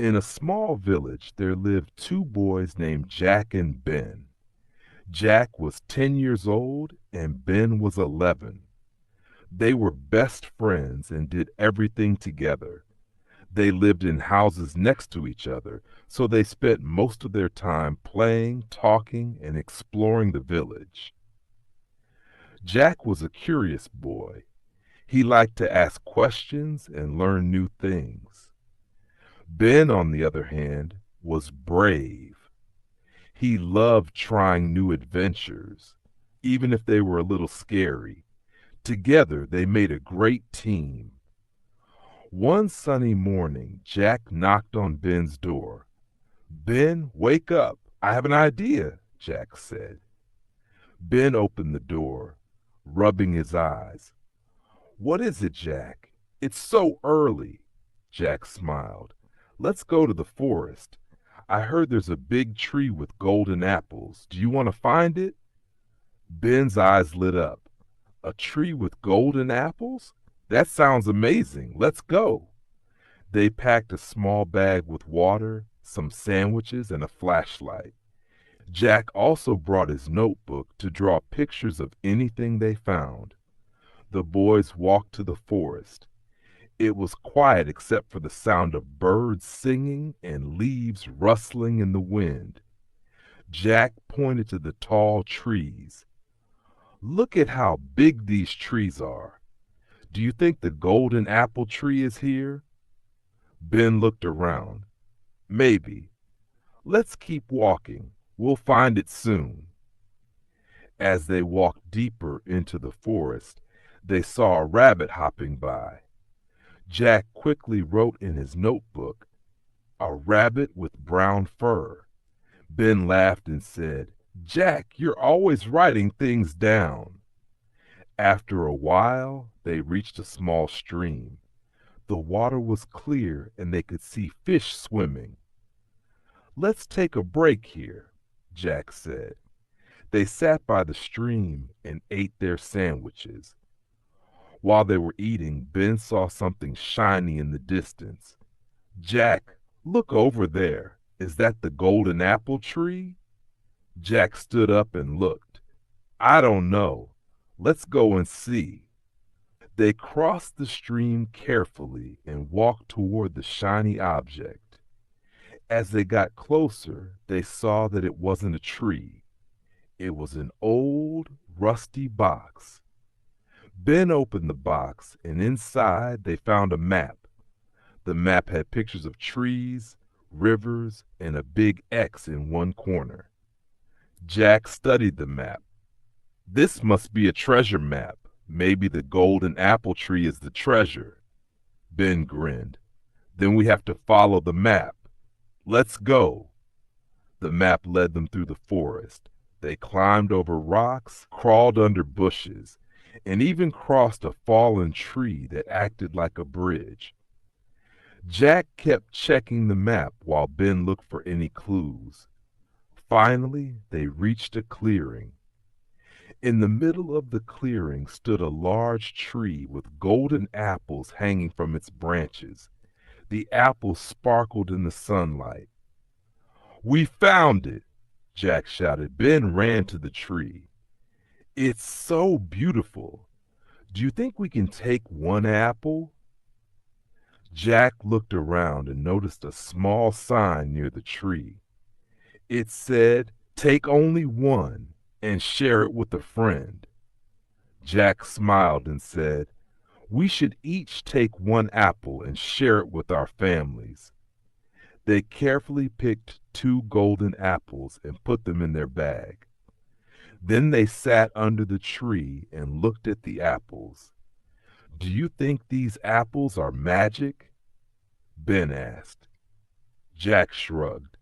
In a small village, there lived two boys named Jack and Ben. Jack was 10 years old and Ben was 11. They were best friends and did everything together. They lived in houses next to each other, so they spent most of their time playing, talking, and exploring the village. Jack was a curious boy. He liked to ask questions and learn new things. Ben, on the other hand, was brave. He loved trying new adventures, even if they were a little scary. Together, they made a great team. One sunny morning, Jack knocked on Ben's door. Ben, wake up. I have an idea, Jack said. Ben opened the door, rubbing his eyes. What is it, Jack? It's so early. Jack smiled. Let's go to the forest. I heard there's a big tree with golden apples. Do you want to find it? Ben's eyes lit up. A tree with golden apples? That sounds amazing. Let's go. They packed a small bag with water, some sandwiches, and a flashlight. Jack also brought his notebook to draw pictures of anything they found. The boys walked to the forest. It was quiet except for the sound of birds singing and leaves rustling in the wind. Jack pointed to the tall trees. Look at how big these trees are. Do you think the golden apple tree is here? Ben looked around. Maybe. Let's keep walking. We'll find it soon. As they walked deeper into the forest, they saw a rabbit hopping by. Jack quickly wrote in his notebook, "A rabbit with brown fur." Ben laughed and said, "Jack, you're always writing things down." After a while, they reached a small stream. The water was clear and they could see fish swimming. "Let's take a break here," Jack said. They sat by the stream and ate their sandwiches. While they were eating, Ben saw something shiny in the distance. "Jack, look over there. Is that the golden apple tree?" Jack stood up and looked. "I don't know. Let's go and see." They crossed the stream carefully and walked toward the shiny object. As they got closer, they saw that it wasn't a tree. It was an old, rusty box. Ben opened the box, and inside they found a map. The map had pictures of trees, rivers, and a big X in one corner. Jack studied the map. "This must be a treasure map. Maybe the golden apple tree is the treasure." Ben grinned. "Then we have to follow the map. Let's go." The map led them through the forest. They climbed over rocks, crawled under bushes, and even crossed a fallen tree that acted like a bridge. Jack kept checking the map while Ben looked for any clues. Finally, they reached a clearing. In the middle of the clearing stood a large tree with golden apples hanging from its branches. The apples sparkled in the sunlight. "We found it!" Jack shouted. Ben ran to the tree. "It's so beautiful. Do you think we can take one apple?" Jack looked around and noticed a small sign near the tree. It said, "Take only one and share it with a friend." Jack smiled and said, "We should each take one apple and share it with our families." They carefully picked 2 golden apples and put them in their bag. Then they sat under the tree and looked at the apples. "Do you think these apples are magic?" Ben asked. Jack shrugged.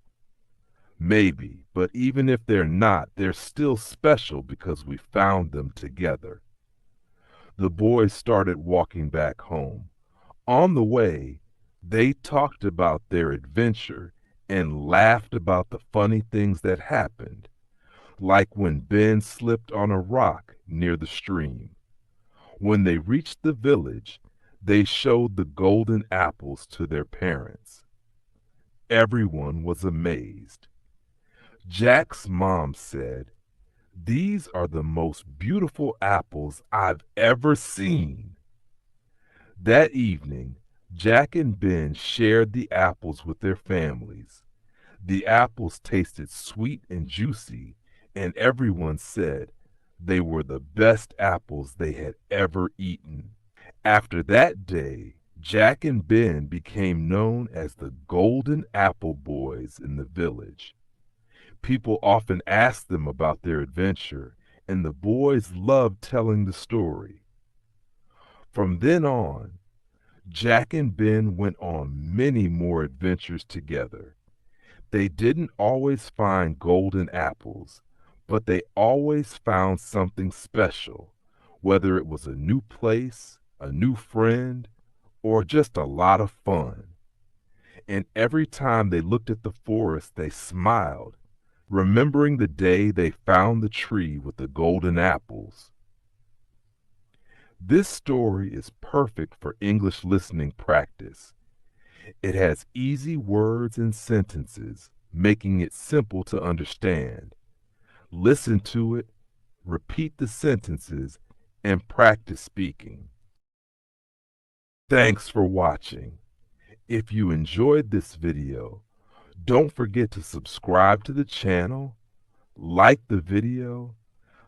"Maybe, but even if they're not, they're still special because we found them together." The boys started walking back home. On the way, they talked about their adventure and laughed about the funny things that happened, like when Ben slipped on a rock near the stream. When they reached the village, they showed the golden apples to their parents. Everyone was amazed. Jack's mom said, "These are the most beautiful apples I've ever seen." That evening, Jack and Ben shared the apples with their families. The apples tasted sweet and juicy, and everyone said they were the best apples they had ever eaten. After that day, Jack and Ben became known as the Golden Apple Boys in the village. People often asked them about their adventure, and the boys loved telling the story. From then on, Jack and Ben went on many more adventures together. They didn't always find golden apples, but they always found something special, whether it was a new place, a new friend, or just a lot of fun. And every time they looked at the forest, they smiled, remembering the day they found the tree with the golden apples. This story is perfect for English listening practice. It has easy words and sentences, making it simple to understand. Listen to it, repeat the sentences, and practice speaking. Thanks for watching. If you enjoyed this video, don't forget to subscribe to the channel, like the video,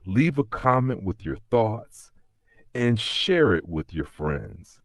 leave a comment with your thoughts, and share it with your friends.